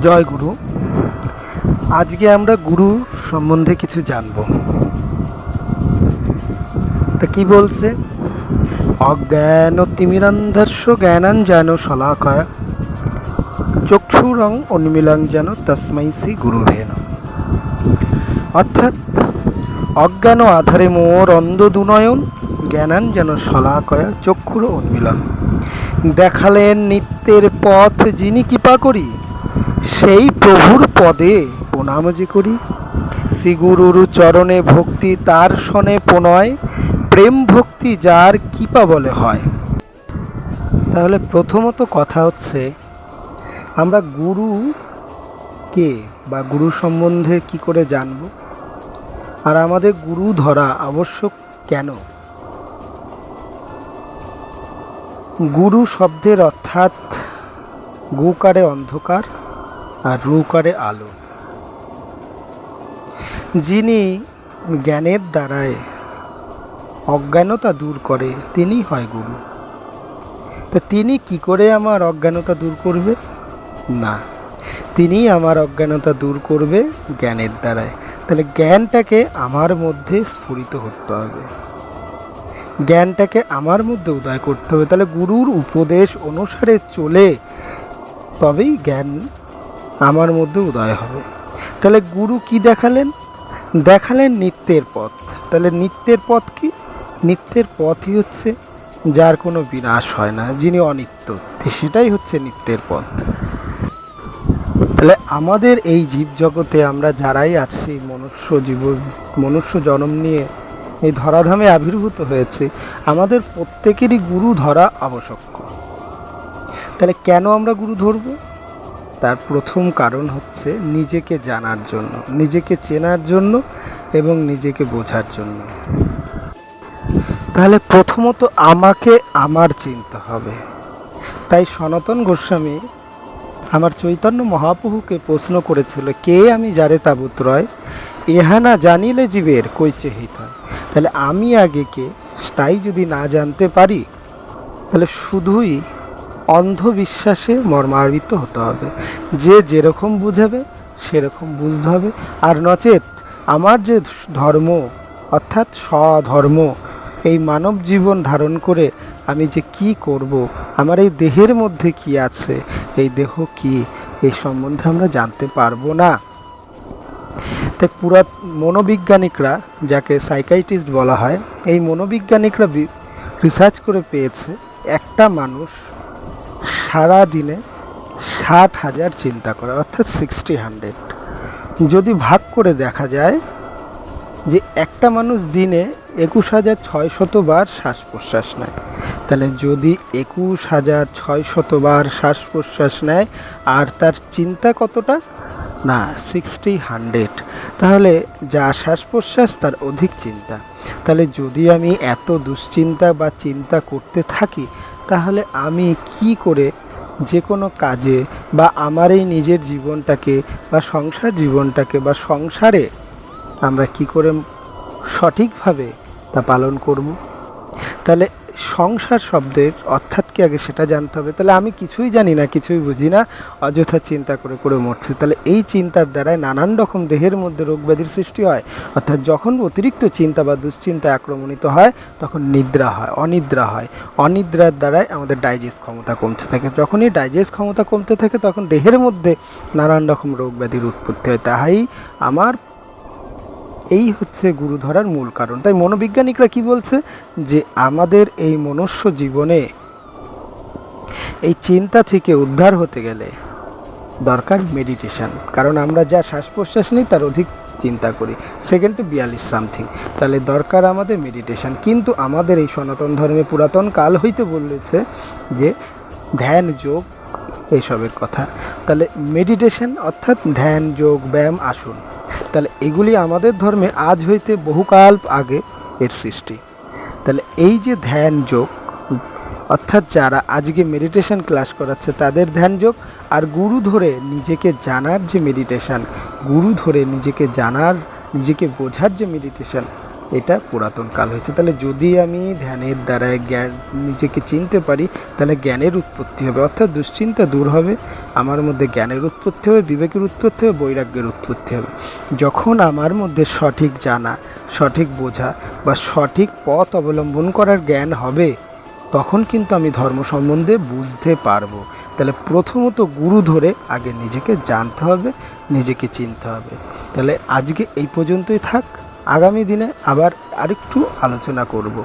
জয় গুরু। আজকে আমরা গুরু সম্বন্ধে কিছু জানব। তা কি বলছে? অজ্ঞান তিমিরান্ধস্য জ্ঞানাঞ্জন শলাকায় চক্ষুরং উন্মীলং যেন তস্मै শ্রী গুরুরে নমঃ। অর্থাৎ অজ্ঞান আধারে মোর অন্ধ দুনয়ন, জ্ঞানাঞ্জন শলাকায় চক্ষুর উন্মীলন। দেখালেন নিত্যের পথ যিনি কৃপা করি, সেই প্রভুর পদে প্রণাম যে করি। শ্রীগুরুর চরণে ভক্তি তার শনে প্রণয়, প্রেম ভক্তি যার কৃপা বলে হয়। তাহলে প্রথমত কথা হচ্ছে, আমরা গুরু কে বা গুরু সম্বন্ধে কি করে জানব, আর আমাদের গুরু ধরা আবশ্যক কেন? গুরু শব্দের অর্থাৎ গুকারে অন্ধকার আর রুকারে আলো। যিনি জ্ঞানের দ্বারায় অজ্ঞানতা দূর করে তিনি হয় গুরু। তা তিনি কি করে আমার অজ্ঞানতা দূর করবে? না, তিনি আমার অজ্ঞানতা দূর করবে জ্ঞানের দ্বারায়। তাহলে জ্ঞানটাকে আমার মধ্যে স্ফুরিত করতে হবে, জ্ঞানটাকে আমার মধ্যে উদয় করতে হবে। তাহলে গুরুর উপদেশ অনুসারে চলে তবেই জ্ঞান আমার মধ্যে উদয় হবে। তাহলে গুরু কি দেখালেন? দেখালেন নিত্যের পথ। তাহলে নিত্যের পথ কি? নিত্যের পথই হচ্ছে যার কোনো বিনাশ হয় না, যিনি অনিত্য, সেটাই হচ্ছে নিত্যের পথ। তাহলে আমাদের এই জীবজগতে আমরা যারাই আছি, মনুষ্য জন্ম নিয়ে এই ধরাধামে আবির্ভূত হয়েছে, আমাদের প্রত্যেকেরই গুরু ধরা আবশ্যক। তাহলে কেন আমরা গুরু ধরব? তার প্রথম কারণ হচ্ছে নিজেকে জানার জন্য, নিজেকে চেনার জন্য এবং নিজেকে বোঝার জন্য। তাহলে প্রথমত আমাকে আমার চিনতে হবে। তাই সনাতন গোস্বামী আমার চৈতন্য মহাপ্রভুকে প্রশ্ন করেছিল, কে আমি যারে তাবৎ রয়, ইহা না জানিলে জীবের কৈসে হিত হয়। তাহলে আমি আগে কে, তাই যদি না জানতে পারি, তাহলে শুধুই অন্ধবিশ্বাসে মর্মান্বিত হতে হবে। যে যেরকম বুঝাবে সেরকম বুঝতে হবে। আর নচেত আমার যে ধর্ম অর্থাৎ স্বধর্ম, এই মানব জীবন ধারণ করে আমি যে কি করব, আমার এই দেহের মধ্যে কি আছে, এই দেহ কি, এই সম্বন্ধে আমরা জানতে পারবো না। তাই মনোবিজ্ঞানিকরা, যাকে সাইকাইট্রিস্ট বলা হয়, এই মনোবিজ্ঞানিকরা রিসার্চ করে পেয়েছে একটা মানুষ সারা দিনে 60,000 চিন্তা করে, অর্থাৎ 60 যদি ভাগ করে দেখা যায় যে একটা মানুষ দিনে 21,600 বার শ্বাস প্রশ্বাস নেয়। তাহলে যদি 21,600 বার শ্বাস প্রশ্বাস নেয়, আর তার চিন্তা কতটা? না, 60, তাহলে যা শ্বাস প্রশ্বাস তার অধিক চিন্তা। তাহলে যদি আমি এত দুশ্চিন্তা বা চিন্তা করতে থাকি, তাহলে আমি কি করে যে কোনো কাজে বা আমার এই নিজের জীবনটাকে বা সংসার জীবনটাকে বা সংসারে আমরা কি করে সঠিকভাবে তা পালন করব? তাহলে সংসার শব্দের অর্থাৎ কি আগে সেটা জানতে হবে। তাহলে আমি কিছুই জানি না, কিছুই বুঝি না, অযথা চিন্তা করে করে মরছি। তাহলে এই চিন্তার দ্বারাই নানান রকম দেহের মধ্যে রোগ ব্যাধির সৃষ্টি হয়। অর্থাৎ যখন অতিরিক্ত চিন্তা বা দুশ্চিন্তা আক্রমণিত হয়, তখন নিদ্রা হয়, অনিদ্রা হয়। অনিদ্রার দ্বারাই আমাদের ডাইজেস্ট ক্ষমতা কমতে থাকে। যখনই ডাইজেস্ট ক্ষমতা কমতে থাকে, তখন দেহের মধ্যে নানান রকম রোগ ব্যাধির উৎপত্তি হয়। তাই এই হচ্ছে গুরু ধরার মূল কারণ। তাই মনোবিজ্ঞানিকরা কি বলছে, যে আমাদের এই মনুষ্য জীবনে এই চিন্তা থেকে উদ্ধার হতে গেলে দরকার মেডিটেশন। কারণ আমরা যা শ্বাস প্রশ্বাস নিই তার অধিক চিন্তা করি, সেকেন্ডে 42 সামথিং। তাহলে দরকার আমাদের মেডিটেশন। কিন্তু আমাদের এই সনাতন ধর্মে পুরাতন কাল হইতে বলেছে যে ধ্যান, যোগ, এইসবের কথা। তাহলে মেডিটেশন অর্থাৎ ধ্যান, যোগ, ব্যায়াম, আসন, তাহলে এগুলি আমাদের ধর্মে আজ হইতে বহুকাল আগে এর সৃষ্টি। তাহলে এই যে ধ্যান যোগ, অর্থাৎ যারা আজকে মেডিটেশন ক্লাস করাচ্ছে তাদের ধ্যান যোগ, আর গুরু ধরে নিজেকে জানার যে মেডিটেশন, গুরু ধরে নিজেকে জানার, নিজেকে বোঝার যে মেডিটেশন, এটা পুরাতন কাল হয়েছে। তাহলে যদি আমি ধ্যানের দ্বারা জ্ঞান নিজেকে চিনতে পারি, তাহলে জ্ঞানের উৎপত্তি হবে, অর্থাৎ দুশ্চিন্তা দূর হবে, আমার মধ্যে জ্ঞানের উৎপত্তি হবে, বিবেকের উৎপত্তি হবে, বৈরাগ্যের উৎপত্তি হবে। যখন আমার মধ্যে সঠিক জানা, সঠিক বোঝা বা সঠিক পথ অবলম্বন করার জ্ঞান হবে, তখন কিন্তু আমি ধর্ম সম্বন্ধে বুঝতে পারবো। তাহলে প্রথমত গুরু ধরে আগে নিজেকে জানতে হবে, নিজেকে চিনতে হবে। তাহলে আজকে এই পর্যন্তই থাক, আগামী দিনে আবার আরেকটু আলোচনা করব।